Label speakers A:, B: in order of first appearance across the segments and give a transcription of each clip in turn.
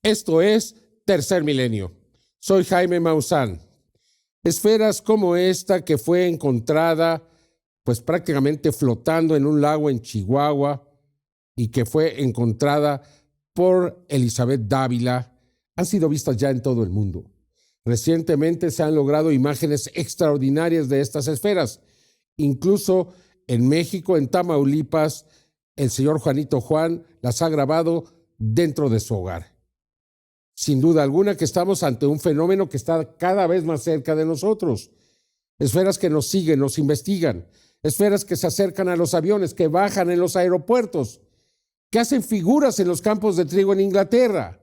A: Esto es Tercer Milenio. Soy Jaime Maussan. Esferas como esta que fue encontrada pues prácticamente flotando en un lago en Chihuahua y que fue encontrada por Elizabeth Dávila han sido vistas ya en todo el mundo. Recientemente se han logrado imágenes extraordinarias de estas esferas. Incluso en México, en Tamaulipas, el señor Juanito Juan las ha grabado dentro de su hogar. Sin duda alguna que estamos ante un fenómeno que está cada vez más cerca de nosotros. Esferas que nos siguen, nos investigan. Esferas que se acercan a los aviones, que bajan en los aeropuertos, que hacen figuras en los campos de trigo en Inglaterra.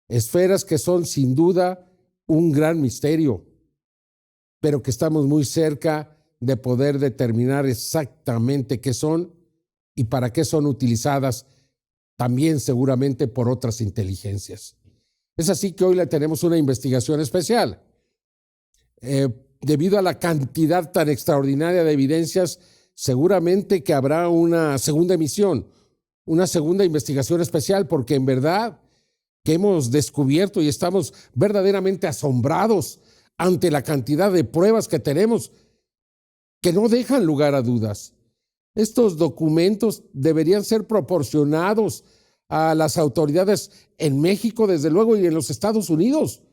A: Esferas que son sin duda un gran misterio, pero que estamos muy cerca de poder determinar exactamente qué son y para qué son utilizadas también seguramente por otras inteligencias. Es así que hoy le tenemos una investigación especial. Debido a la cantidad tan extraordinaria de evidencias, seguramente que habrá una segunda emisión, una segunda investigación especial, porque en verdad que hemos descubierto y estamos verdaderamente asombrados ante la cantidad de pruebas que tenemos que no dejan lugar a dudas. Estos documentos deberían ser proporcionados a las autoridades en México, desde luego, y en los Estados Unidos,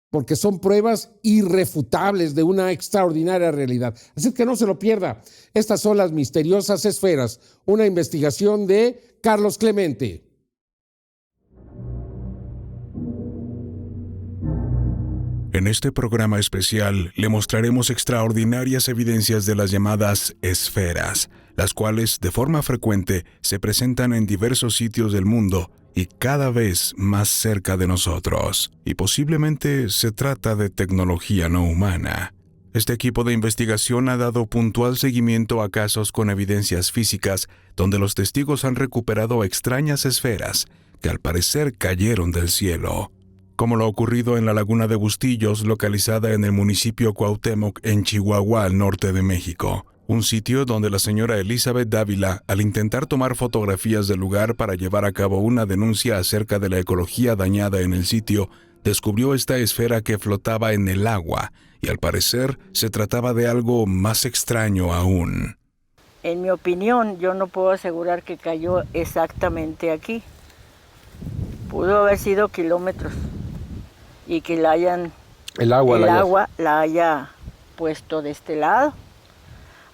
A: porque son pruebas irrefutables de una extraordinaria realidad. Así que no se lo pierda. Estas son las misteriosas esferas, una investigación de Carlos Clemente.
B: En este programa especial le mostraremos extraordinarias evidencias de las llamadas esferas, las cuales de forma frecuente se presentan en diversos sitios del mundo y cada vez más cerca de nosotros. Y posiblemente se trata de tecnología no humana. Este equipo de investigación ha dado puntual seguimiento a casos con evidencias físicas donde los testigos han recuperado extrañas esferas que al parecer cayeron del cielo, como lo ocurrido en la laguna de Bustillos, localizada en el municipio Cuauhtémoc, en Chihuahua, al norte de México. Un sitio donde la señora Elizabeth Dávila, al intentar tomar fotografías del lugar para llevar a cabo una denuncia acerca de la ecología dañada en el sitio, descubrió esta esfera que flotaba en el agua, y al parecer se trataba de algo más extraño aún.
C: En mi opinión, yo no puedo asegurar que cayó exactamente aquí. Pudo haber sido kilómetros. Y que la hayan, el agua la haya puesto de este lado.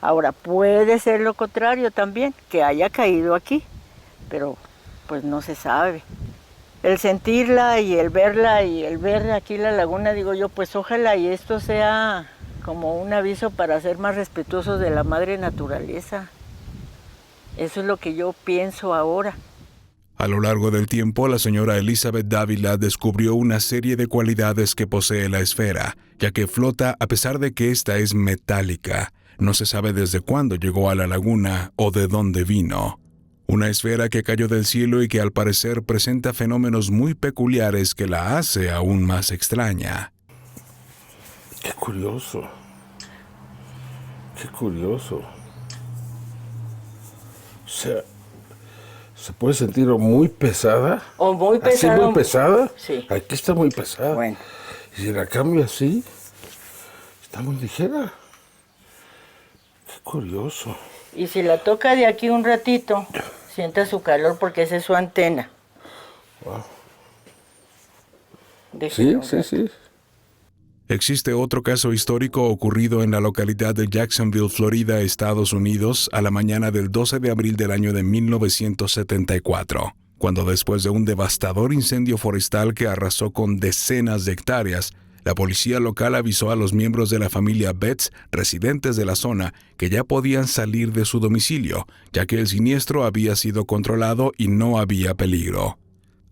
C: Ahora, puede ser lo contrario también, que haya caído aquí, pero pues no se sabe. El sentirla y el verla y el ver aquí la laguna, digo yo, pues ojalá y esto sea como un aviso para ser más respetuosos de la madre naturaleza. Eso es lo que yo pienso ahora.
B: A lo largo del tiempo, la señora Elizabeth Dávila descubrió una serie de cualidades que posee la esfera, ya que flota a pesar de que ésta es metálica. No se sabe desde cuándo llegó a la laguna o de dónde vino. Una esfera que cayó del cielo y que al parecer presenta fenómenos muy peculiares que la hace aún más extraña.
D: Qué curioso. Qué curioso. O sea, ¿se puede sentir muy pesada?
C: O muy pesada.
D: ¿Así muy pesada?
C: Sí.
D: Aquí está muy pesada.
C: Bueno.
D: Y si la cambio así, está muy ligera. Qué curioso.
C: Y si la toca de aquí un ratito, sienta su calor porque esa es su antena.
D: Wow.
C: Sí.
B: Existe otro caso histórico ocurrido en la localidad de Jacksonville, Florida, Estados Unidos, a la mañana del 12 de abril del año de 1974, cuando después de un devastador incendio forestal que arrasó con decenas de hectáreas, la policía local avisó a los miembros de la familia Betts, residentes de la zona, que ya podían salir de su domicilio, ya que el siniestro había sido controlado y no había peligro.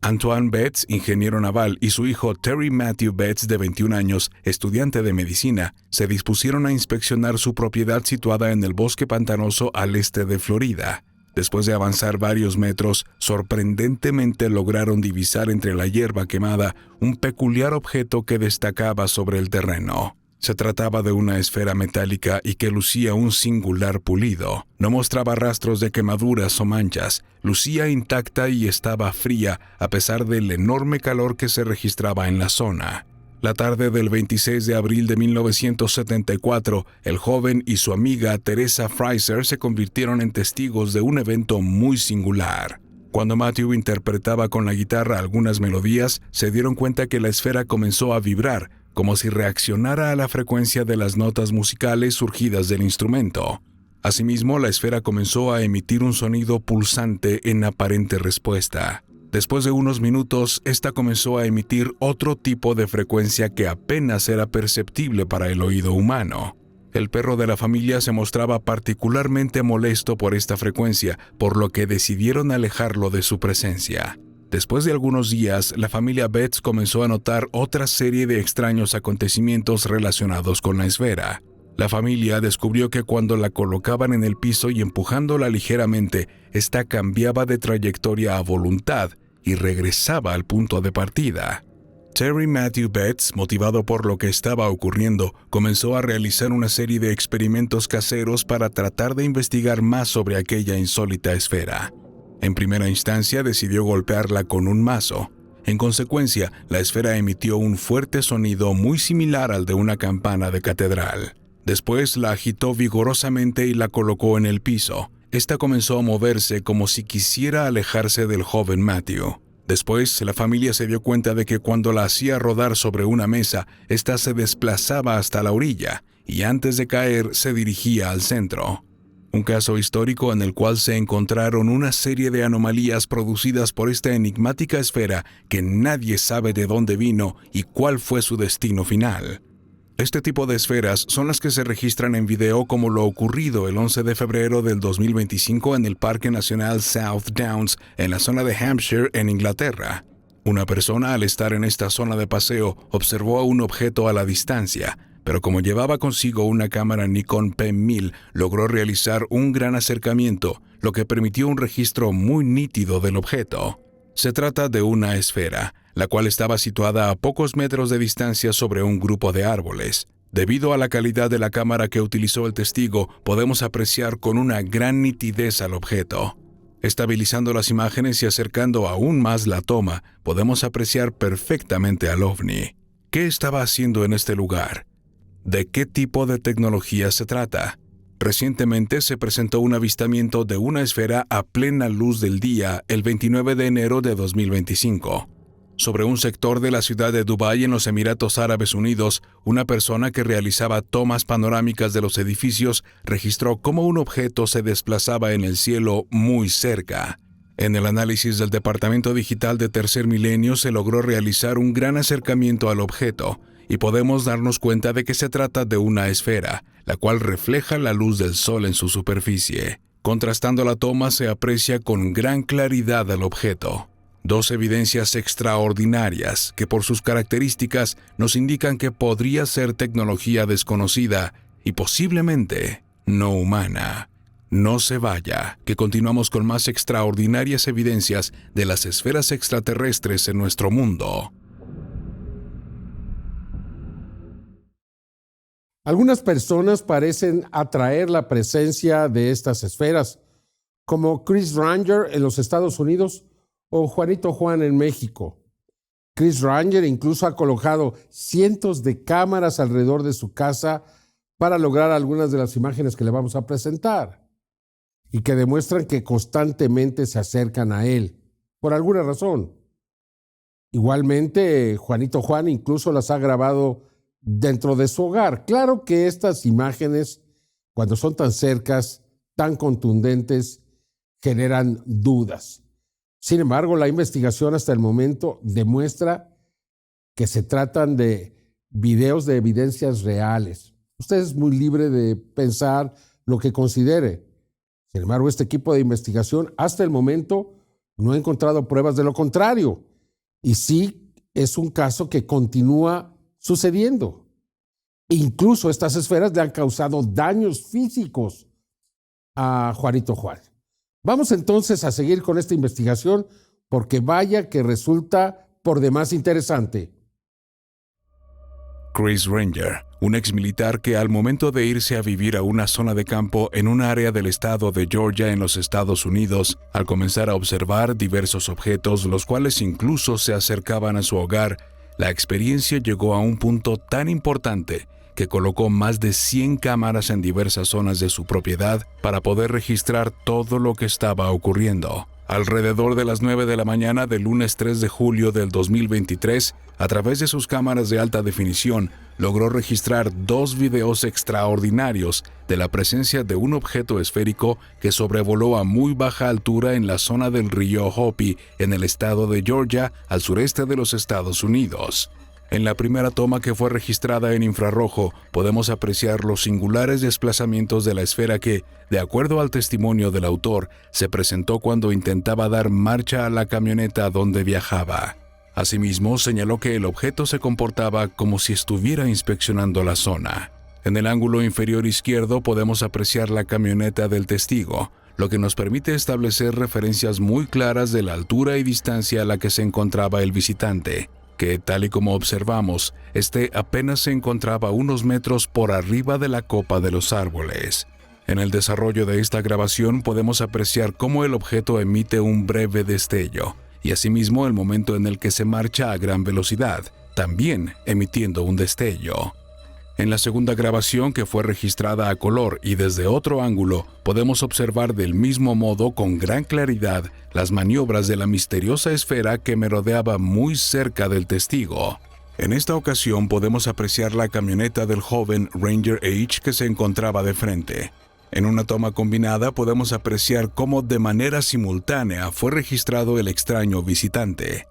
B: Antoine Betts, ingeniero naval, y su hijo Terry Matthew Betts, de 21 años, estudiante de medicina, se dispusieron a inspeccionar su propiedad situada en el bosque pantanoso al este de Florida. Después de avanzar varios metros, sorprendentemente lograron divisar entre la hierba quemada un peculiar objeto que destacaba sobre el terreno. Se trataba de una esfera metálica y que lucía un singular pulido. No mostraba rastros de quemaduras o manchas, lucía intacta y estaba fría a pesar del enorme calor que se registraba en la zona. La tarde del 26 de abril de 1974, el joven y su amiga Teresa Fraser se convirtieron en testigos de un evento muy singular. Cuando Matthew interpretaba con la guitarra algunas melodías, se dieron cuenta que la esfera comenzó a vibrar, como si reaccionara a la frecuencia de las notas musicales surgidas del instrumento. Asimismo, la esfera comenzó a emitir un sonido pulsante en aparente respuesta. Después de unos minutos, esta comenzó a emitir otro tipo de frecuencia que apenas era perceptible para el oído humano. El perro de la familia se mostraba particularmente molesto por esta frecuencia, por lo que decidieron alejarlo de su presencia. Después de algunos días, la familia Betts comenzó a notar otra serie de extraños acontecimientos relacionados con la esfera. La familia descubrió que cuando la colocaban en el piso y empujándola ligeramente, esta cambiaba de trayectoria a voluntad y regresaba al punto de partida. Terry Matthew Betts, motivado por lo que estaba ocurriendo, comenzó a realizar una serie de experimentos caseros para tratar de investigar más sobre aquella insólita esfera. En primera instancia decidió golpearla con un mazo. En consecuencia, la esfera emitió un fuerte sonido muy similar al de una campana de catedral. Después la agitó vigorosamente y la colocó en el piso. Esta comenzó a moverse como si quisiera alejarse del joven Matthew. Después, la familia se dio cuenta de que cuando la hacía rodar sobre una mesa, ésta se desplazaba hasta la orilla y antes de caer se dirigía al centro. Un caso histórico en el cual se encontraron una serie de anomalías producidas por esta enigmática esfera que nadie sabe de dónde vino y cuál fue su destino final. Este tipo de esferas son las que se registran en video como lo ocurrido el 11 de febrero del 2025 en el Parque Nacional South Downs, en la zona de Hampshire, en Inglaterra. Una persona, al estar en esta zona de paseo, observó a un objeto a la distancia, pero como llevaba consigo una cámara Nikon P1000, logró realizar un gran acercamiento, lo que permitió un registro muy nítido del objeto. Se trata de una esfera, la cual estaba situada a pocos metros de distancia sobre un grupo de árboles. Debido a la calidad de la cámara que utilizó el testigo, podemos apreciar con una gran nitidez al objeto. Estabilizando las imágenes y acercando aún más la toma, podemos apreciar perfectamente al ovni. ¿Qué estaba haciendo en este lugar? ¿De qué tipo de tecnología se trata? Recientemente se presentó un avistamiento de una esfera a plena luz del día el 29 de enero de 2025. Sobre un sector de la ciudad de Dubái en los Emiratos Árabes Unidos, una persona que realizaba tomas panorámicas de los edificios registró cómo un objeto se desplazaba en el cielo muy cerca. En el análisis del Departamento Digital de Tercer Milenio se logró realizar un gran acercamiento al objeto, y podemos darnos cuenta de que se trata de una esfera, la cual refleja la luz del sol en su superficie. Contrastando la toma se aprecia con gran claridad al objeto. Dos evidencias extraordinarias que por sus características nos indican que podría ser tecnología desconocida y posiblemente no humana. No se vaya, que continuamos con más extraordinarias evidencias de las esferas extraterrestres en nuestro mundo.
A: Algunas personas parecen atraer la presencia de estas esferas, como Chris Ranger en los Estados Unidos o Juanito Juan en México. Chris Ranger incluso ha colocado cientos de cámaras alrededor de su casa para lograr algunas de las imágenes que le vamos a presentar y que demuestran que constantemente se acercan a él, por alguna razón. Igualmente, Juanito Juan incluso las ha grabado dentro de su hogar. Claro que estas imágenes, cuando son tan cercas, tan contundentes, generan dudas. Sin embargo, la investigación hasta el momento demuestra que se tratan de videos de evidencias reales. Usted es muy libre de pensar lo que considere. Sin embargo, este equipo de investigación hasta el momento no ha encontrado pruebas de lo contrario. Y sí, es un caso que continúa sucediendo. Incluso estas esferas le han causado daños físicos a Juanito Juan. Vamos entonces a seguir con esta investigación porque vaya que resulta por demás interesante.
B: Chris Ranger, un exmilitar que al momento de irse a vivir a una zona de campo en un área del estado de Georgia en los Estados Unidos, al comenzar a observar diversos objetos, los cuales incluso se acercaban a su hogar, la experiencia llegó a un punto tan importante que colocó más de 100 cámaras en diversas zonas de su propiedad para poder registrar todo lo que estaba ocurriendo. Alrededor de las 9 de la mañana del lunes 3 de julio del 2023, a través de sus cámaras de alta definición, logró registrar 2 videos extraordinarios de la presencia de un objeto esférico que sobrevoló a muy baja altura en la zona del río Hopi, en el estado de Georgia, al sureste de los Estados Unidos. En la primera toma, que fue registrada en infrarrojo, podemos apreciar los singulares desplazamientos de la esfera que, de acuerdo al testimonio del autor, se presentó cuando intentaba dar marcha a la camioneta donde viajaba. Asimismo, señaló que el objeto se comportaba como si estuviera inspeccionando la zona. En el ángulo inferior izquierdo podemos apreciar la camioneta del testigo, lo que nos permite establecer referencias muy claras de la altura y distancia a la que se encontraba el visitante, que, tal y como observamos, apenas se encontraba unos metros por arriba de la copa de los árboles. En el desarrollo de esta grabación podemos apreciar cómo el objeto emite un breve destello, y asimismo el momento en el que se marcha a gran velocidad, también emitiendo un destello. En la segunda grabación, que fue registrada a color y desde otro ángulo, podemos observar del mismo modo con gran claridad las maniobras de la misteriosa esfera que merodeaba muy cerca del testigo. En esta ocasión podemos apreciar la camioneta del joven Ranger H que se encontraba de frente. En una toma combinada podemos apreciar cómo de manera simultánea fue registrado el extraño visitante.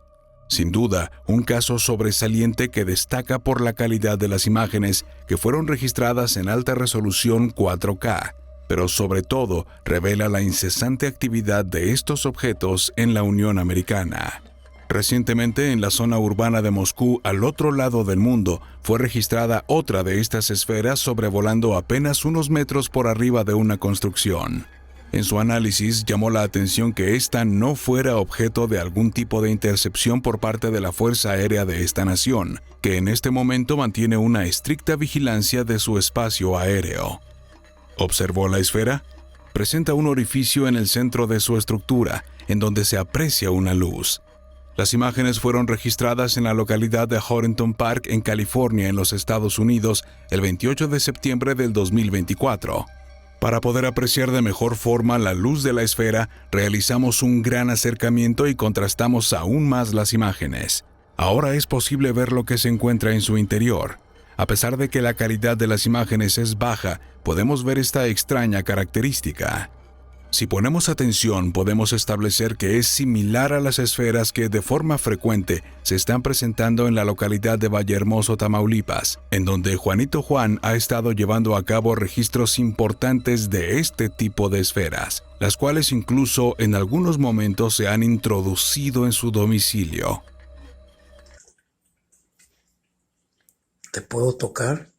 B: Sin duda, un caso sobresaliente que destaca por la calidad de las imágenes que fueron registradas en alta resolución 4K, pero sobre todo revela la incesante actividad de estos objetos en la Unión Americana. Recientemente, en la zona urbana de Moscú, al otro lado del mundo, fue registrada otra de estas esferas sobrevolando apenas unos metros por arriba de una construcción. En su análisis, llamó la atención que esta no fuera objeto de algún tipo de intercepción por parte de la Fuerza Aérea de esta nación, que en este momento mantiene una estricta vigilancia de su espacio aéreo. ¿Observó la esfera? Presenta un orificio en el centro de su estructura, en donde se aprecia una luz. Las imágenes fueron registradas en la localidad de Horton Park, en California, en los Estados Unidos, el 28 de septiembre del 2024. Para poder apreciar de mejor forma la luz de la esfera, realizamos un gran acercamiento y contrastamos aún más las imágenes. Ahora es posible ver lo que se encuentra en su interior. A pesar de que la calidad de las imágenes es baja, podemos ver esta extraña característica. Si ponemos atención, podemos establecer que es similar a las esferas que de forma frecuente se están presentando en la localidad de Vallehermoso, Tamaulipas, en donde Juanito Juan ha estado llevando a cabo registros importantes de este tipo de esferas, las cuales incluso en algunos momentos se han introducido en su domicilio.
E: ¿Te puedo tocar?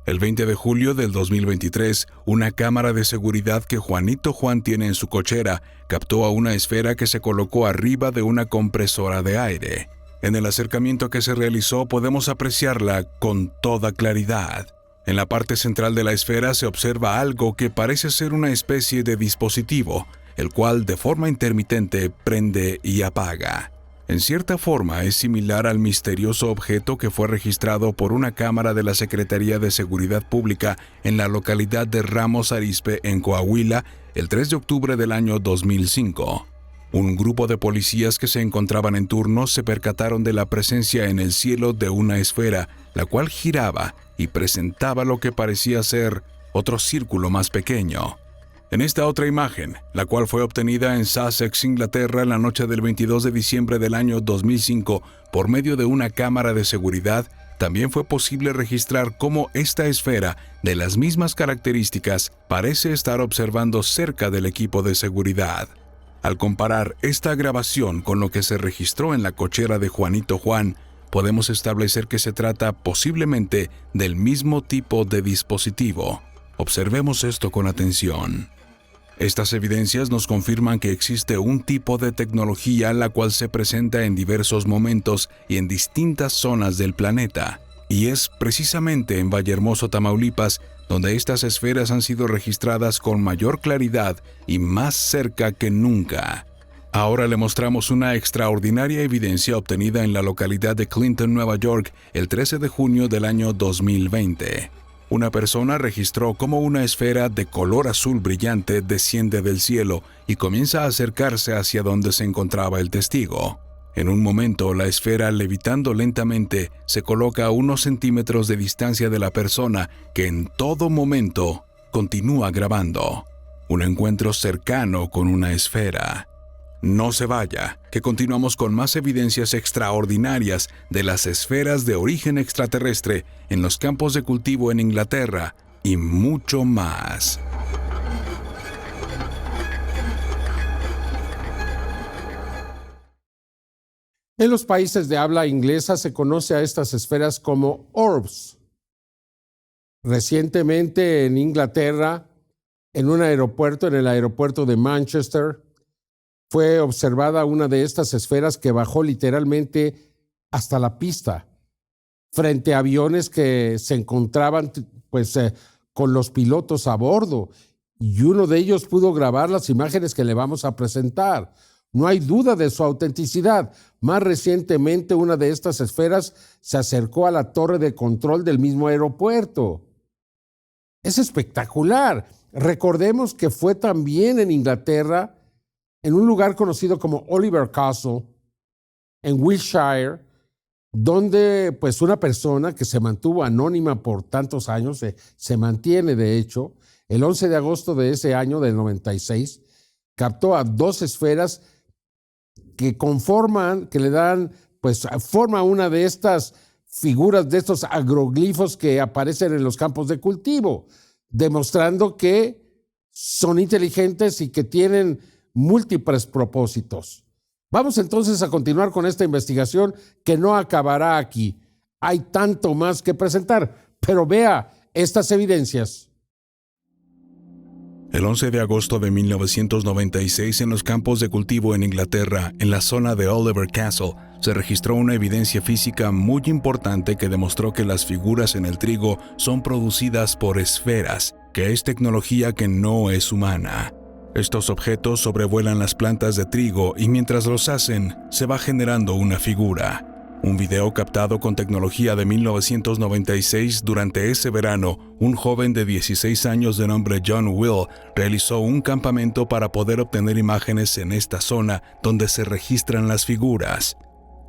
B: El 20 de julio del 2023, una cámara de seguridad que Juanito Juan tiene en su cochera captó a una esfera que se colocó arriba de una compresora de aire. En el acercamiento que se realizó podemos apreciarla con toda claridad. En la parte central de la esfera se observa algo que parece ser una especie de dispositivo, el cual de forma intermitente prende y apaga. En cierta forma es similar al misterioso objeto que fue registrado por una cámara de la Secretaría de Seguridad Pública en la localidad de Ramos Arizpe, en Coahuila, el 3 de octubre del año 2005. Un grupo de policías que se encontraban en turno se percataron de la presencia en el cielo de una esfera, la cual giraba y presentaba lo que parecía ser otro círculo más pequeño. En esta otra imagen, la cual fue obtenida en Sussex, Inglaterra, en la noche del 22 de diciembre del año 2005 por medio de una cámara de seguridad, también fue posible registrar cómo esta esfera, de las mismas características, parece estar observando cerca del equipo de seguridad. Al comparar esta grabación con lo que se registró en la cochera de Juanito Juan, podemos establecer que se trata posiblemente del mismo tipo de dispositivo. Observemos esto con atención. Estas evidencias nos confirman que existe un tipo de tecnología la cual se presenta en diversos momentos y en distintas zonas del planeta. Y es precisamente en Vallehermoso, Tamaulipas, donde estas esferas han sido registradas con mayor claridad y más cerca que nunca. Ahora le mostramos una extraordinaria evidencia obtenida en la localidad de Clinton, Nueva York, el 13 de junio del año 2020. Una persona registró cómo una esfera de color azul brillante desciende del cielo y comienza a acercarse hacia donde se encontraba el testigo. En un momento, la esfera, levitando lentamente, se coloca a unos centímetros de distancia de la persona, que en todo momento continúa grabando. Un encuentro cercano con una esfera. No se vaya, que continuamos con más evidencias extraordinarias de las esferas de origen extraterrestre en los campos de cultivo en Inglaterra y mucho más.
A: En los países de habla inglesa se conoce a estas esferas como orbs. Recientemente en Inglaterra, en un aeropuerto, en el aeropuerto de Manchester, fue observada una de estas esferas que bajó literalmente hasta la pista, frente a aviones que se encontraban con los pilotos a bordo, y uno de ellos pudo grabar las imágenes que le vamos a presentar. No hay duda de su autenticidad. Más recientemente, una de estas esferas se acercó a la torre de control del mismo aeropuerto. Es espectacular. Recordemos que fue también en Inglaterra, en un lugar conocido como Oliver Castle, en Wiltshire, donde pues una persona que se mantuvo anónima por tantos años, se mantiene de hecho, el 11 de agosto de ese año, del 96, captó a dos esferas que conforman, que le dan, pues forma una de estas figuras, de estos agroglifos que aparecen en los campos de cultivo, demostrando que son inteligentes y que tienen múltiples propósitos. Vamos entonces a continuar con esta investigación que no acabará aquí. Hay tanto más que presentar, pero vea estas evidencias.
B: El 11 de agosto de 1996, en los campos de cultivo en Inglaterra, en la zona de Oliver Castle, se registró una evidencia física muy importante que demostró que las figuras en el trigo son producidas por esferas, que es tecnología que no es humana. Estos objetos sobrevuelan las plantas de trigo y mientras los hacen, se va generando una figura. Un video captado con tecnología de 1996 durante ese verano, un joven de 16 años de nombre John Will realizó un campamento para poder obtener imágenes en esta zona donde se registran las figuras.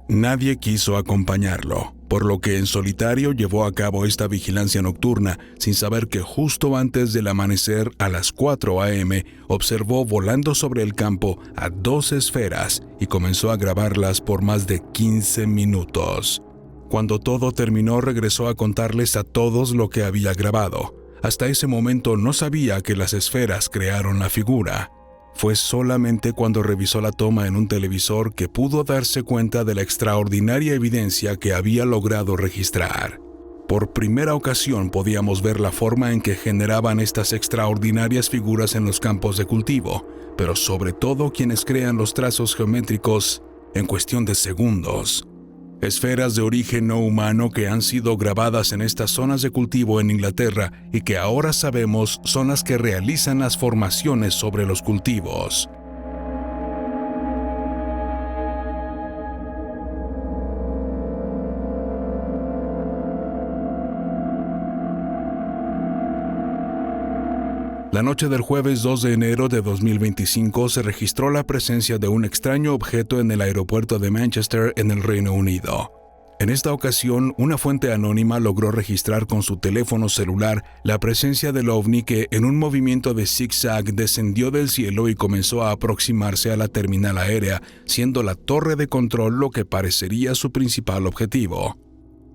B: Nadie quiso acompañarlo, por lo que en solitario llevó a cabo esta vigilancia nocturna sin saber que justo antes del amanecer a las 4 a.m. observó volando sobre el campo a dos esferas y comenzó a grabarlas por más de 15 minutos. Cuando todo terminó, regresó a contarles a todos lo que había grabado. Hasta ese momento no sabía que las esferas crearon la figura. Fue solamente cuando revisó la toma en un televisor que pudo darse cuenta de la extraordinaria evidencia que había logrado registrar. Por primera ocasión podíamos ver la forma en que generaban estas extraordinarias figuras en los campos de cultivo, pero sobre todo quienes crean los trazos geométricos en cuestión de segundos. Esferas de origen no humano que han sido grabadas en estas zonas de cultivo en Inglaterra y que ahora sabemos son las que realizan las formaciones sobre los cultivos. La noche del jueves 2 de enero de 2025 se registró la presencia de un extraño objeto en el aeropuerto de Manchester, en el Reino Unido. En esta ocasión, una fuente anónima logró registrar con su teléfono celular la presencia del ovni que, en un movimiento de zigzag, descendió del cielo y comenzó a aproximarse a la terminal aérea, siendo la torre de control lo que parecería su principal objetivo.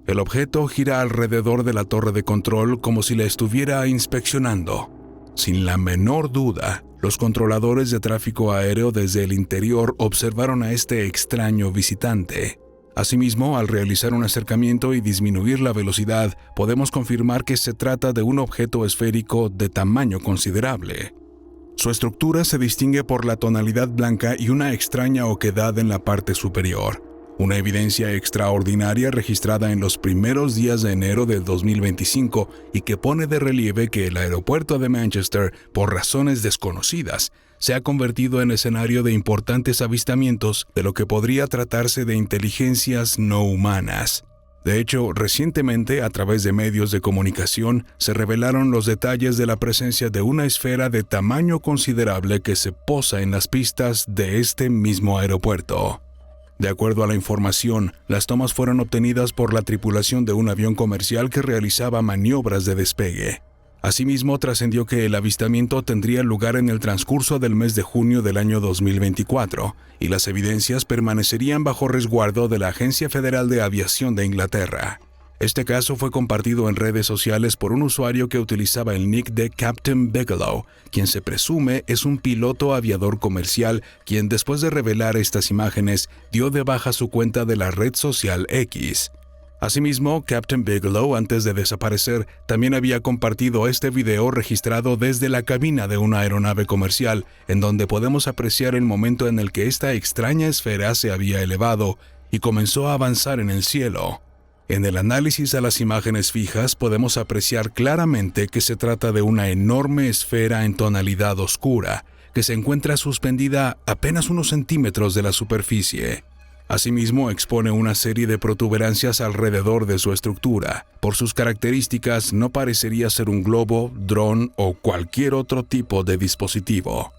B: El objeto gira alrededor de la torre de control como si la estuviera inspeccionando. Sin la menor duda, los controladores de tráfico aéreo desde el interior observaron a este extraño visitante. Asimismo, al realizar un acercamiento y disminuir la velocidad, podemos confirmar que se trata de un objeto esférico de tamaño considerable. Su estructura se distingue por la tonalidad blanca y una extraña oquedad en la parte superior, una evidencia extraordinaria registrada en los primeros días de enero del 2025 y que pone de relieve que el aeropuerto de Manchester, por razones desconocidas, se ha convertido en escenario de importantes avistamientos de lo que podría tratarse de inteligencias no humanas. De hecho, recientemente, a través de medios de comunicación, se revelaron los detalles de la presencia de una esfera de tamaño considerable que se posa en las pistas de este mismo aeropuerto. De acuerdo a la información, las tomas fueron obtenidas por la tripulación de un avión comercial que realizaba maniobras de despegue. Asimismo, trascendió que el avistamiento tendría lugar en el transcurso del mes de junio del año 2024 y las evidencias permanecerían bajo resguardo de la Agencia Federal de Aviación de Inglaterra. Este caso fue compartido en redes sociales por un usuario que utilizaba el nick de Captain Bigelow, quien se presume es un piloto aviador comercial quien después de revelar estas imágenes dio de baja su cuenta de la red social X. Asimismo, Captain Bigelow, antes de desaparecer, también había compartido este video registrado desde la cabina de una aeronave comercial, en donde podemos apreciar el momento en el que esta extraña esfera se había elevado y comenzó a avanzar en el cielo. En el análisis a las imágenes fijas podemos apreciar claramente que se trata de una enorme esfera en tonalidad oscura, que se encuentra suspendida apenas unos centímetros de la superficie. Asimismo, expone una serie de protuberancias alrededor de su estructura. Por sus características, no parecería ser un globo, dron o cualquier otro tipo de dispositivo.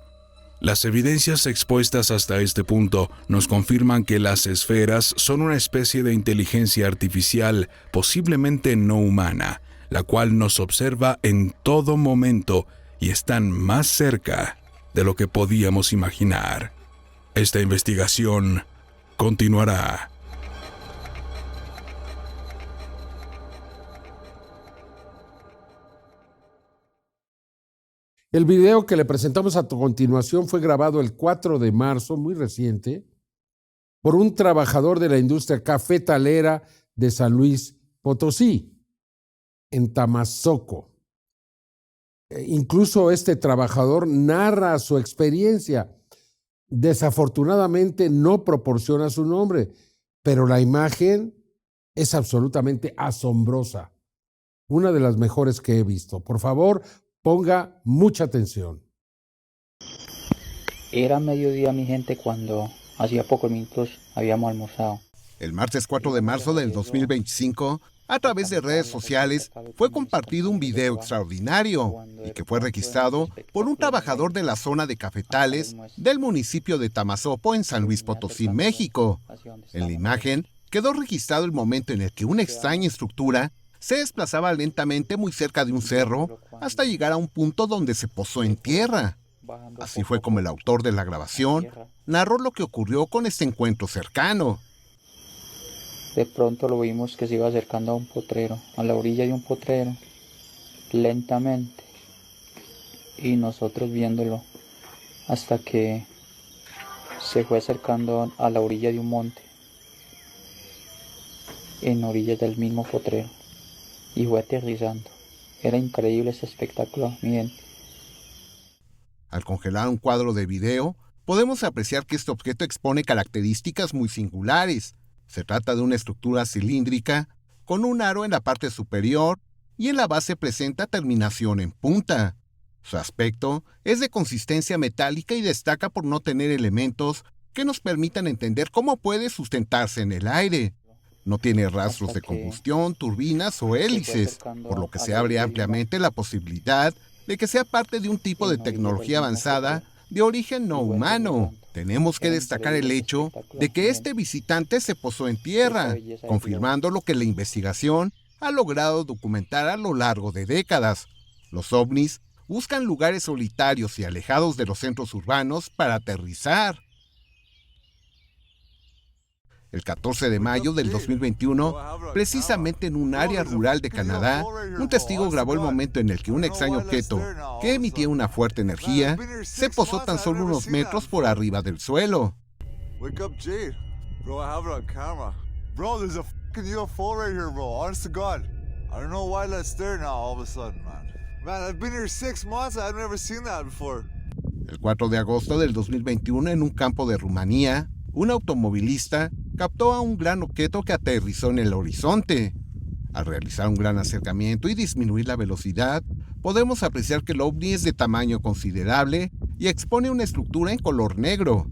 B: Las evidencias expuestas hasta este punto nos confirman que las esferas son una especie de inteligencia artificial, posiblemente no humana, la cual nos observa en todo momento y están más cerca de lo que podíamos imaginar. Esta investigación continuará.
A: El video que le presentamos a continuación fue grabado el 4 de marzo, muy reciente, por un trabajador de la industria cafetalera de San Luis Potosí, en Tamazoco. Incluso este trabajador narra su experiencia. Desafortunadamente no proporciona su nombre, pero la imagen es absolutamente asombrosa. Una de las mejores que he visto. Por favor, ponga mucha atención.
F: Era mediodía, mi gente, cuando hacía pocos minutos habíamos almorzado.
G: El martes 4 de marzo del 2025, a través de redes sociales, fue compartido un video extraordinario y que fue registrado por un trabajador de la zona de cafetales del municipio de Tamazopo en San Luis Potosí, México. En la imagen quedó registrado el momento en el que una extraña estructura se desplazaba lentamente muy cerca de un cerro hasta llegar a un punto donde se posó en tierra. Así fue como el autor de la grabación narró lo que ocurrió con este encuentro cercano.
F: De pronto lo vimos que se iba acercando a un potrero, a la orilla de un potrero, lentamente. Y nosotros viéndolo hasta que se fue acercando a la orilla de un monte, en orillas del mismo potrero, y fue aterrizando. Era increíble ese espectáculo, miren.
G: Al congelar un cuadro de video, podemos apreciar que este objeto expone características muy singulares. Se trata de una estructura cilíndrica con un aro en la parte superior y en la base presenta terminación en punta. Su aspecto es de consistencia metálica y destaca por no tener elementos que nos permitan entender cómo puede sustentarse en el aire. No tiene rastros de combustión, turbinas o hélices, por lo que se abre ampliamente la posibilidad de que sea parte de un tipo de tecnología avanzada de origen no humano. Tenemos que destacar el hecho de que este visitante se posó en tierra, confirmando lo que la investigación ha logrado documentar a lo largo de décadas. Los ovnis buscan lugares solitarios y alejados de los centros urbanos para aterrizar. El 14 de mayo del 2021, precisamente en un área rural de Canadá, un testigo grabó el momento en el que un extraño objeto, que emitía una fuerte energía, se posó tan solo unos metros por arriba del suelo.
H: Wake up, Jade. Bro, I have it on camera. Bro, there's a fucking UFO right here, bro. Honest to God. I don't know why that's there now all of a sudden, man. Man, I've been here 6 months. I've never seen that before.
G: El 4 de agosto del 2021, en un campo de Rumanía, un automovilista captó a un gran objeto que aterrizó en el horizonte. Al realizar un gran acercamiento y disminuir la velocidad, podemos apreciar que el ovni es de tamaño considerable y expone una estructura en color negro.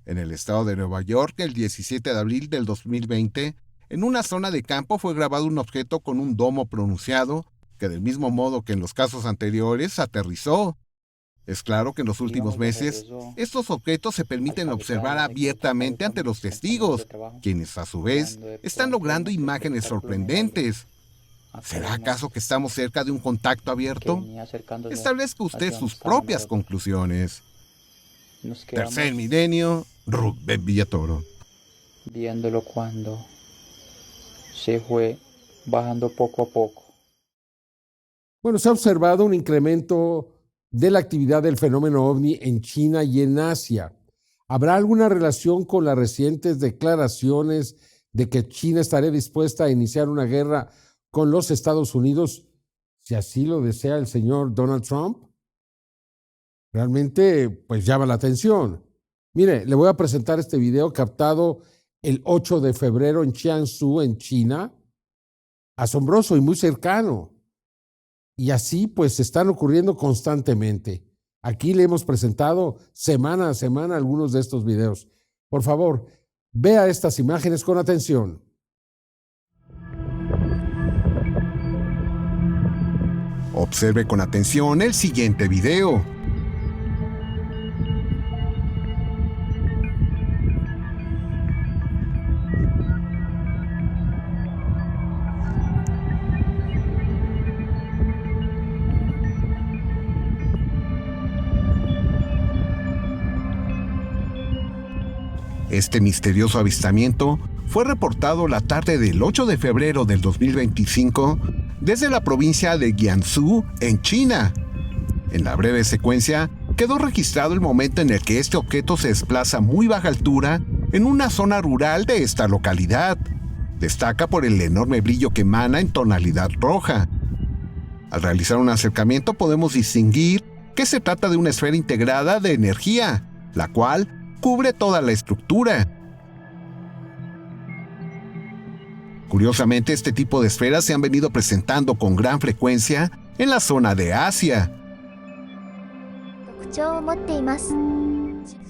G: En el estado de Nueva York, el 17 de abril del 2020, en una zona de campo fue grabado un objeto con un domo pronunciado que, del mismo modo que en los casos anteriores, aterrizó. Es claro que en los últimos meses, estos objetos se permiten observar abiertamente ante los testigos, quienes a su vez están logrando imágenes sorprendentes. ¿Será acaso que estamos cerca de un contacto abierto? Establezca usted sus propias conclusiones. Tercer milenio, Rubén Villatoro.
F: Viéndolo cuando se fue bajando poco a poco.
A: Bueno, se ha observado un incremento de la actividad del fenómeno ovni en China y en Asia. ¿Habrá alguna relación con las recientes declaraciones de que China estaría dispuesta a iniciar una guerra con los Estados Unidos, si así lo desea el señor Donald Trump? Realmente, pues llama la atención. Mire, le voy a presentar este video captado el 8 de febrero en Jiangsu, en China. Asombroso y muy cercano. Y así pues están ocurriendo constantemente. Aquí le hemos presentado semana a semana algunos de estos videos. Por favor, vea estas imágenes con atención.
G: Observe con atención el siguiente video. Este misterioso avistamiento fue reportado la tarde del 8 de febrero del 2025 desde la provincia de Jiangsu, en China. En la breve secuencia, quedó registrado el momento en el que este objeto se desplaza a muy baja altura en una zona rural de esta localidad. Destaca por el enorme brillo que emana en tonalidad roja. Al realizar un acercamiento podemos distinguir que se trata de una esfera integrada de energía, la cual cubre toda la estructura. Curiosamente, este tipo de esferas se han venido presentando con gran frecuencia en la zona de Asia.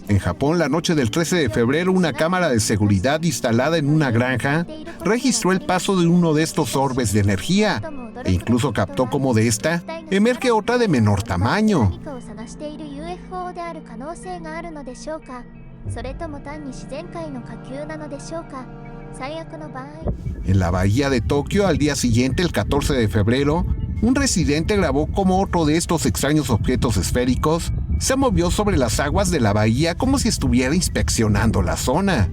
G: En Japón, la noche del 13 de febrero, una cámara de seguridad instalada en una granja registró el paso de uno de estos orbes de energía e incluso captó cómo de esta emerge otra de menor tamaño. En la bahía de Tokio, al día siguiente, el 14 de febrero, un residente grabó cómo otro de estos extraños objetos esféricos se movió sobre las aguas de la bahía como si estuviera inspeccionando la zona.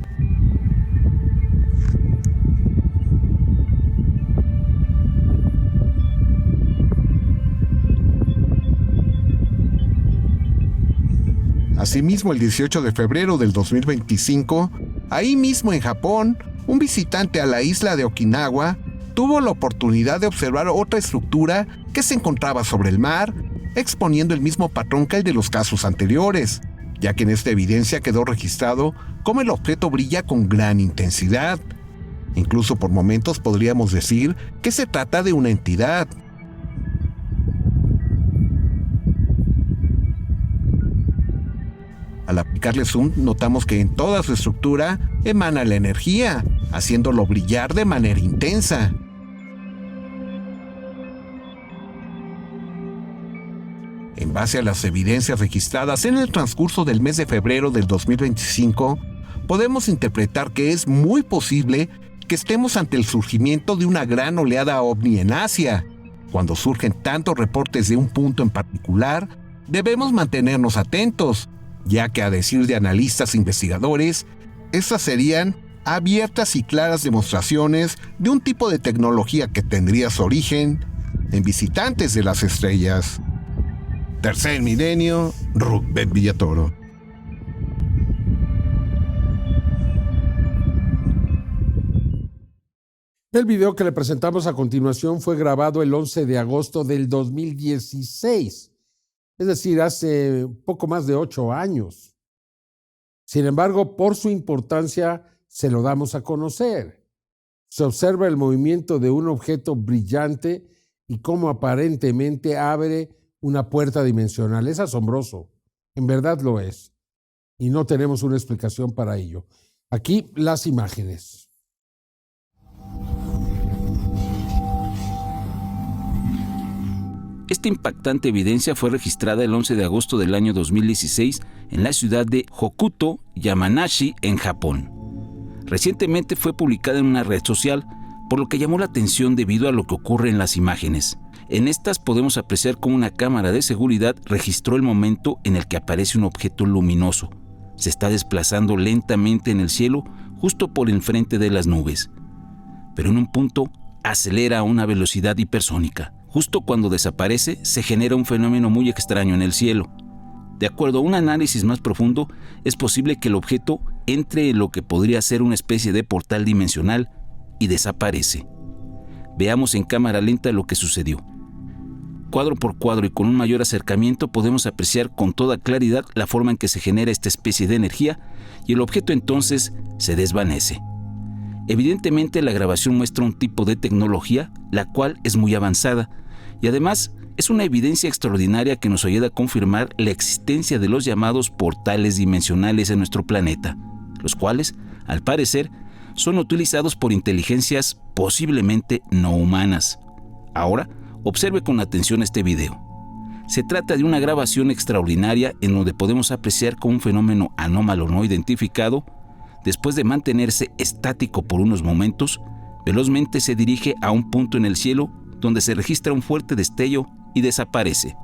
G: Asimismo, el 18 de febrero del 2025, ahí mismo en Japón, un visitante a la isla de Okinawa tuvo la oportunidad de observar otra estructura que se encontraba sobre el mar, exponiendo el mismo patrón que el de los casos anteriores, ya que en esta evidencia quedó registrado cómo el objeto brilla con gran intensidad. Incluso por momentos podríamos decir que se trata de una entidad. Al aplicarle zoom, notamos que en toda su estructura emana la energía, haciéndolo brillar de manera intensa. En base a las evidencias registradas en el transcurso del mes de febrero del 2025, podemos interpretar que es muy posible que estemos ante el surgimiento de una gran oleada ovni en Asia. Cuando surgen tantos reportes de un punto en particular, debemos mantenernos atentos, ya que a decir de analistas e investigadores, estas serían abiertas y claras demostraciones de un tipo de tecnología que tendría su origen en visitantes de las estrellas. Tercer milenio, Rubén Villatoro.
A: El video que le presentamos a continuación fue grabado el 11 de agosto del 2016 es decir, hace poco más de 8 años. Sin embargo, por su importancia, se lo damos a conocer. Se observa el movimiento de un objeto brillante y cómo aparentemente abre una puerta dimensional. Es asombroso, en verdad lo es, y no tenemos una explicación para ello. Aquí las imágenes.
I: Esta impactante evidencia fue registrada el 11 de agosto del año 2016 en la ciudad de Hokuto, Yamanashi, en Japón. Recientemente fue publicada en una red social, por lo que llamó la atención debido a lo que ocurre en las imágenes. En estas podemos apreciar cómo una cámara de seguridad registró el momento en el que aparece un objeto luminoso. Se está desplazando lentamente en el cielo, justo por enfrente de las nubes. Pero en un punto acelera a una velocidad hipersónica. Justo cuando desaparece, se genera un fenómeno muy extraño en el cielo. De acuerdo a un análisis más profundo, es posible que el objeto entre en lo que podría ser una especie de portal dimensional y desaparece. Veamos en cámara lenta lo que sucedió. Cuadro por cuadro y con un mayor acercamiento podemos apreciar con toda claridad la forma en que se genera esta especie de energía y el objeto entonces se desvanece. Evidentemente la grabación muestra un tipo de tecnología la cual es muy avanzada y además es una evidencia extraordinaria que nos ayuda a confirmar la existencia de los llamados portales dimensionales en nuestro planeta, los cuales, al parecer, son utilizados por inteligencias posiblemente no humanas. Ahora, observe con atención este video. Se trata de una grabación extraordinaria en donde podemos apreciar cómo un fenómeno anómalo no identificado, después de mantenerse estático por unos momentos, velozmente se dirige a un punto en el cielo donde se registra un fuerte destello y desaparece.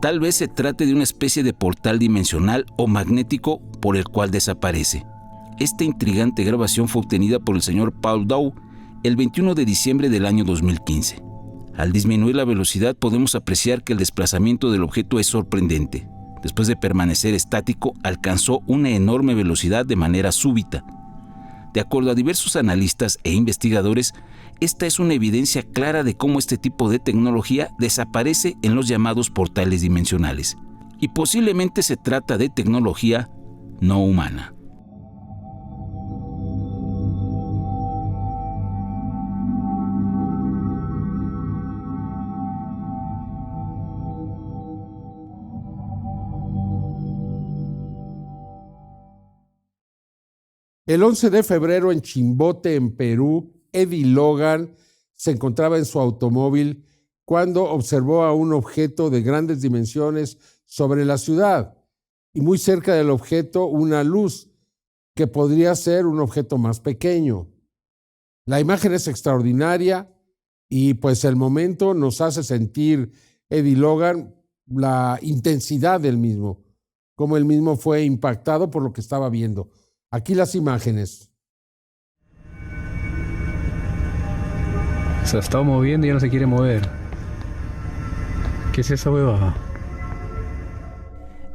I: Tal vez se trate de una especie de portal dimensional o magnético por el cual desaparece. Esta intrigante grabación fue obtenida por el señor Paul Dow el 21 de diciembre del año 2015. Al disminuir la velocidad podemos apreciar que el desplazamiento del objeto es sorprendente. Después de permanecer estático, alcanzó una enorme velocidad de manera súbita. De acuerdo a diversos analistas e investigadores, esta es una evidencia clara de cómo este tipo de tecnología desaparece en los llamados portales dimensionales. Y posiblemente se trata de tecnología no humana.
A: El 11 de febrero en Chimbote, en Perú, Eddie Logan se encontraba en su automóvil cuando observó a un objeto de grandes dimensiones sobre la ciudad y muy cerca del objeto una luz que podría ser un objeto más pequeño. La imagen es extraordinaria y pues el momento nos hace sentir Eddie Logan la intensidad del mismo, como él mismo fue impactado por lo que estaba viendo. Aquí las imágenes.
J: Se ha estado moviendo y ya no se quiere mover. ¿Qué es esa huevada?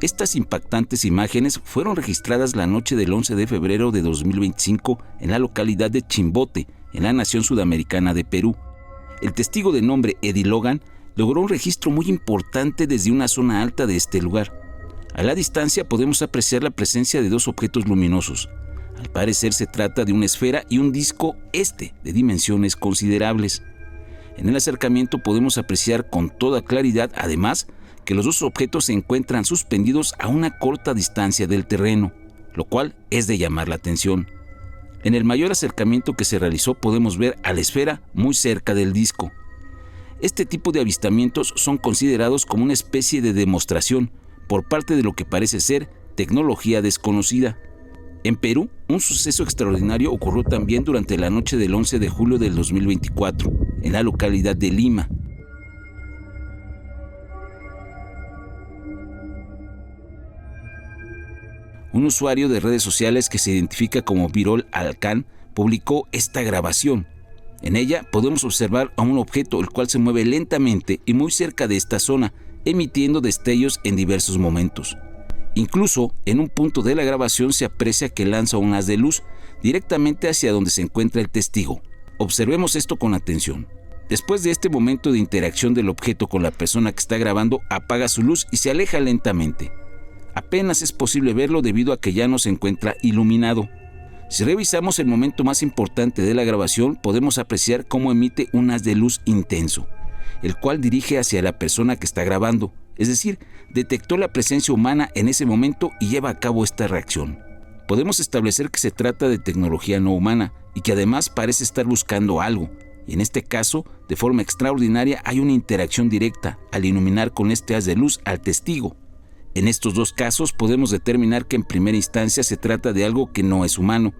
I: Estas impactantes imágenes fueron registradas la noche del 11 de febrero de 2025 en la localidad de Chimbote, en la nación sudamericana de Perú. El testigo de nombre Eddie Logan logró un registro muy importante desde una zona alta de este lugar. A la distancia podemos apreciar la presencia de dos objetos luminosos. Al parecer se trata de una esfera y un disco de dimensiones considerables. En el acercamiento podemos apreciar con toda claridad, además, que los dos objetos se encuentran suspendidos a una corta distancia del terreno, lo cual es de llamar la atención. En el mayor acercamiento que se realizó podemos ver a la esfera muy cerca del disco. Este tipo de avistamientos son considerados como una especie de demostración por parte de lo que parece ser tecnología desconocida. En Perú, un suceso extraordinario ocurrió también durante la noche del 11 de julio del 2024, en la localidad de Lima. Un usuario de redes sociales que se identifica como Virol Alcan publicó esta grabación. En ella podemos observar a un objeto el cual se mueve lentamente y muy cerca de esta zona, emitiendo destellos en diversos momentos. Incluso en un punto de la grabación se aprecia que lanza un haz de luz directamente hacia donde se encuentra el testigo. Observemos esto con atención. Después de este momento de interacción del objeto con la persona que está grabando, apaga su luz y se aleja lentamente. Apenas es posible verlo debido a que ya no se encuentra iluminado. Si revisamos el momento más importante de la grabación, podemos apreciar cómo emite un haz de luz intenso, el cual dirige hacia la persona que está grabando, es decir, detectó la presencia humana en ese momento y lleva a cabo esta reacción. Podemos establecer que se trata de tecnología no humana y que además parece estar buscando algo. Y en este caso, de forma extraordinaria, hay una interacción directa al iluminar con este haz de luz al testigo. En estos dos casos podemos determinar que en primera instancia se trata de algo que no es humano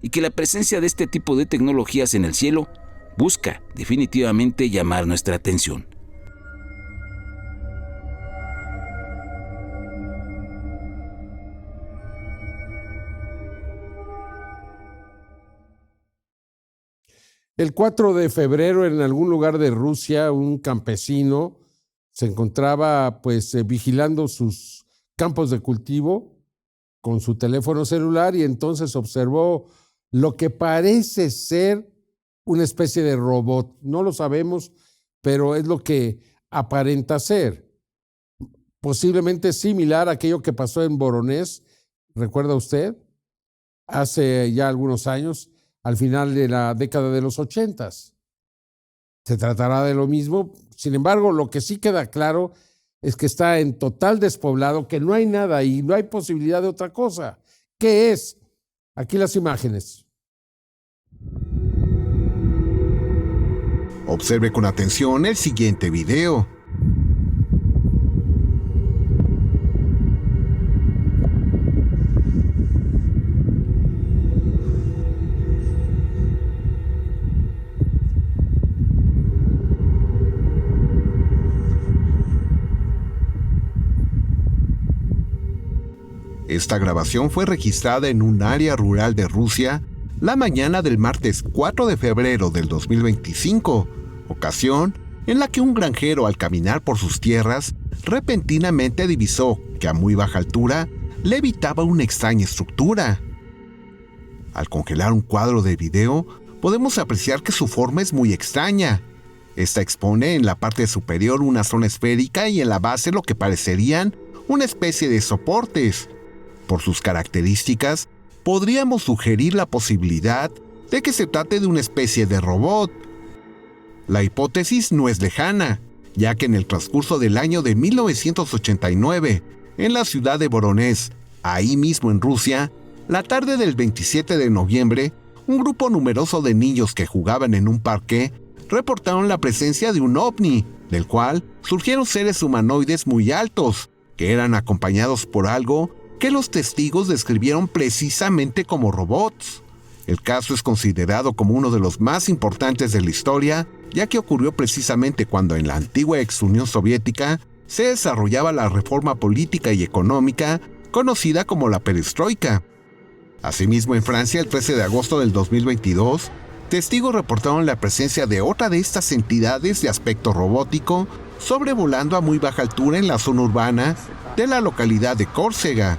I: y que la presencia de este tipo de tecnologías en el cielo busca definitivamente llamar nuestra atención.
A: El 4 de febrero, en algún lugar de Rusia, un campesino se encontraba vigilando sus campos de cultivo con su teléfono celular y entonces observó lo que parece ser una especie de robot. No lo sabemos, pero es lo que aparenta ser. Posiblemente similar a aquello que pasó en Voronezh, ¿recuerda usted? Hace ya algunos años, al final de la década de los 80. Se tratará de lo mismo. Sin embargo, lo que sí queda claro es que está en total despoblado, que no hay nada ahí, no hay posibilidad de otra cosa. ¿Qué es? Aquí las imágenes.
G: Observe con atención el siguiente video. Esta grabación fue registrada en un área rural de Rusia la mañana del martes 4 de febrero del 2025, ocasión en la que un granjero al caminar por sus tierras repentinamente divisó que a muy baja altura levitaba una extraña estructura. Al congelar un cuadro de video, podemos apreciar que su forma es muy extraña. Esta expone en la parte superior una zona esférica y en la base lo que parecerían una especie de soportes. Por sus características, podríamos sugerir la posibilidad de que se trate de una especie de robot. La hipótesis no es lejana, ya que en el transcurso del año de 1989, en la ciudad de Voronezh, ahí mismo en Rusia, la tarde del 27 de noviembre, un grupo numeroso de niños que jugaban en un parque reportaron la presencia de un ovni, del cual surgieron seres humanoides muy altos, que eran acompañados por algo que los testigos describieron precisamente como robots. El caso es considerado como uno de los más importantes de la historia, ya que ocurrió precisamente cuando en la antigua ex Unión Soviética se desarrollaba la reforma política y económica conocida como la perestroika. Asimismo, en Francia, el 13 de agosto del 2022, testigos reportaron la presencia de otra de estas entidades de aspecto robótico sobrevolando a muy baja altura en la zona urbana de la localidad de Córcega.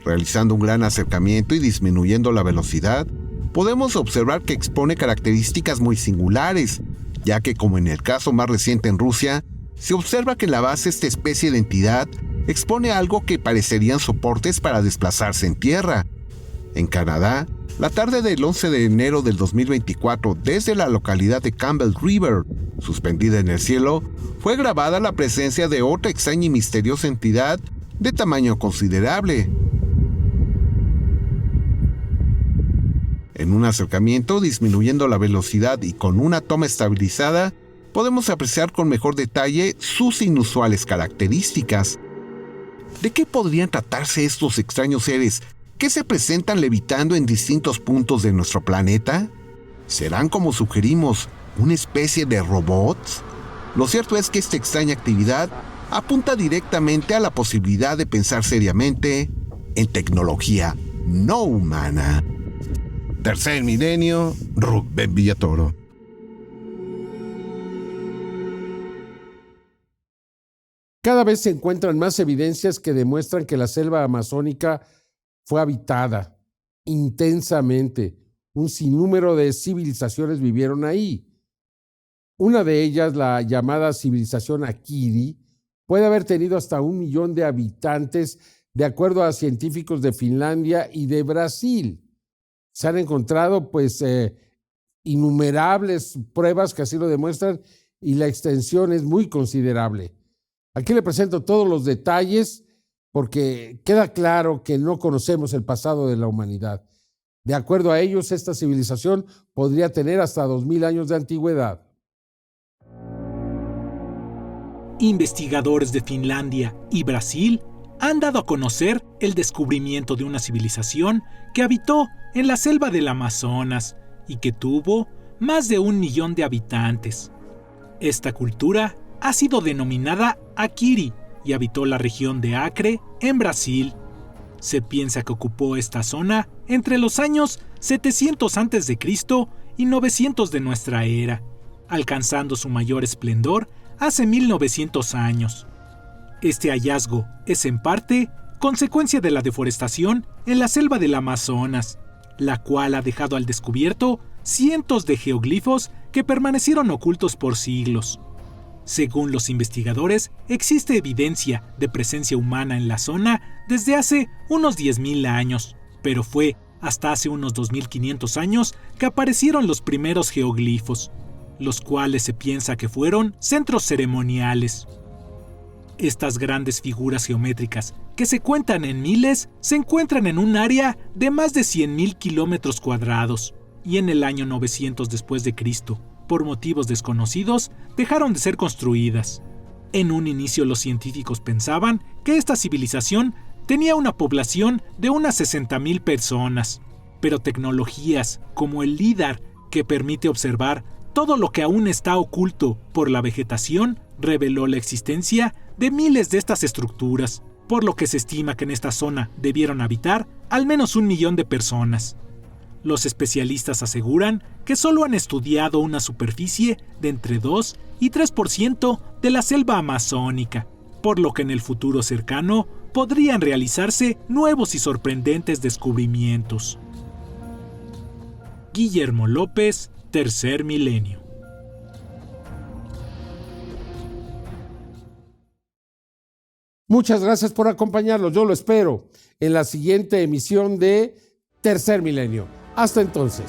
G: Realizando un gran acercamiento y disminuyendo la velocidad, podemos observar que expone características muy singulares, ya que, como en el caso más reciente en Rusia, se observa que en la base esta especie de entidad expone algo que parecerían soportes para desplazarse en tierra. En Canadá, la tarde del 11 de enero del 2024, desde la localidad de Campbell River, suspendida en el cielo, fue grabada la presencia de otra extraña y misteriosa entidad de tamaño considerable. En un acercamiento, disminuyendo la velocidad y con una toma estabilizada, podemos apreciar con mejor detalle sus inusuales características. ¿De qué podrían tratarse estos extraños seres que se presentan levitando en distintos puntos de nuestro planeta? ¿Serán, como sugerimos, una especie de robots? Lo cierto es que esta extraña actividad apunta directamente a la posibilidad de pensar seriamente en tecnología no humana. Tercer milenio, Rubén Villatoro.
A: Cada vez se encuentran más evidencias que demuestran que la selva amazónica fue habitada intensamente un sinnúmero de civilizaciones vivieron ahí. Una de ellas, la llamada civilización Akiri, puede haber tenido hasta 1 millón de habitantes, de acuerdo a científicos de Finlandia y de Brasil. Se han encontrado innumerables pruebas que así lo demuestran y la extensión es muy considerable. Aquí le presento todos los detalles porque queda claro que no conocemos el pasado de la humanidad. De acuerdo a ellos, esta civilización podría tener hasta 2000 años de antigüedad.
K: Investigadores de Finlandia y Brasil han dado a conocer el descubrimiento de una civilización que habitó en la selva del Amazonas y que tuvo más de 1 millón de habitantes. Esta cultura ha sido denominada Akiri y habitó la región de Acre, en Brasil. Se piensa que ocupó esta zona entre los años 700 a.C. y 900 de nuestra era, alcanzando su mayor esplendor hace 1900 años. Este hallazgo es en parte consecuencia de la deforestación en la selva del Amazonas, la cual ha dejado al descubierto cientos de geoglifos que permanecieron ocultos por siglos. Según los investigadores, existe evidencia de presencia humana en la zona desde hace unos 10.000 años, pero fue hasta hace unos 2.500 años que aparecieron los primeros geoglifos, los cuales se piensa que fueron centros ceremoniales. Estas grandes figuras geométricas, que se cuentan en miles, se encuentran en un área de más de 100.000 kilómetros cuadrados, y en el año 900 después de Cristo, por motivos desconocidos, dejaron de ser construidas. En un inicio los científicos pensaban que esta civilización tenía una población de unas 60.000 personas, pero tecnologías como el LIDAR, que permite observar todo lo que aún está oculto por la vegetación, reveló la existencia de miles de estas estructuras, por lo que se estima que en esta zona debieron habitar al menos 1 millón de personas. Los especialistas aseguran que solo han estudiado una superficie de entre 2 y 3% de la selva amazónica, por lo que en el futuro cercano podrían realizarse nuevos y sorprendentes descubrimientos. Guillermo López, Tercer Milenio.
A: Muchas gracias por acompañarnos. Yo lo espero en la siguiente emisión de Tercer Milenio. Hasta entonces.